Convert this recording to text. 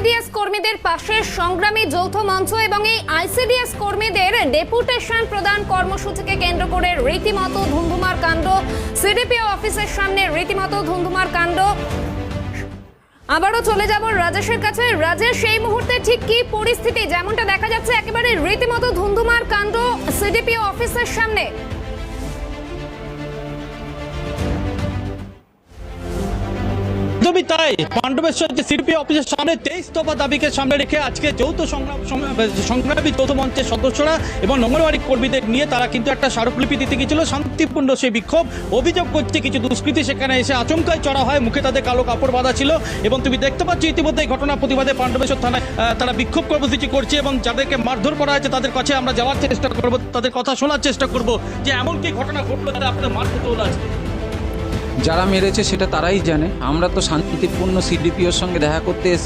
ICDS কর্মীদের পাশে সংগ্রামী যৌথ মঞ্চ এবং এই আইসিডিএস কর্মীদের ডেপুটেশন প্রদান কর্মসূচিকে কেন্দ্র করে রীতিমতো ধুন্ধুমার কাণ্ড। সিডিপিও অফিসের সামনে রীতিমতো ধুন্ধুমার কাণ্ড। আবারও চলে যাব রাজেশের কাছে। রাজেশ, এই মুহূর্তে ঠিক কি পরিস্থিতি? যেমনটা দেখা যাচ্ছে একেবারে রীতিমতো ধুন্ধুমার কাণ্ড সিডিপিও অফিসের সামনে। তাই পাণ্ডবেশ্বর যে সিডিপিও অফিসের সামনে 23 দফা দাবিকে সামনে রেখে আজকে যৌথ সংগ্রামী যৌথ মঞ্চের সদস্যরা এবং নোংরবাড়ি কর্মীদের নিয়ে তারা কিন্তু একটা স্মারকলিপি দিতে গিয়েছিল। শান্তিপূর্ণ সেই বিক্ষোভ। অভিযোগ করছে কিছু দুষ্কৃতী সেখানে এসে আচমকায় চড়া হয়, মুখে তাদের কালো কাপড় বাঁধা ছিল এবং তুমি দেখতে পাচ্ছ ইতিমধ্যে এই ঘটনা প্রতিবাদে পাণ্ডবেশ্বর থানায় তারা বিক্ষোভ কর্মসূচি করছে এবং যাদেরকে মারধর করা হয়েছে তাদের কাছে আমরা যাওয়ার চেষ্টা করব, তাদের কথা শোনার চেষ্টা করব যে এমন কি ঘটনা ঘটলো যারা আপনাদের মারধর তোলা আছে। যারা মেরেছে সেটা তারাই জানে। আমরা তো শান্তিপূর্ণ সিডিপিওর সঙ্গে দেখা করতে এসেছি।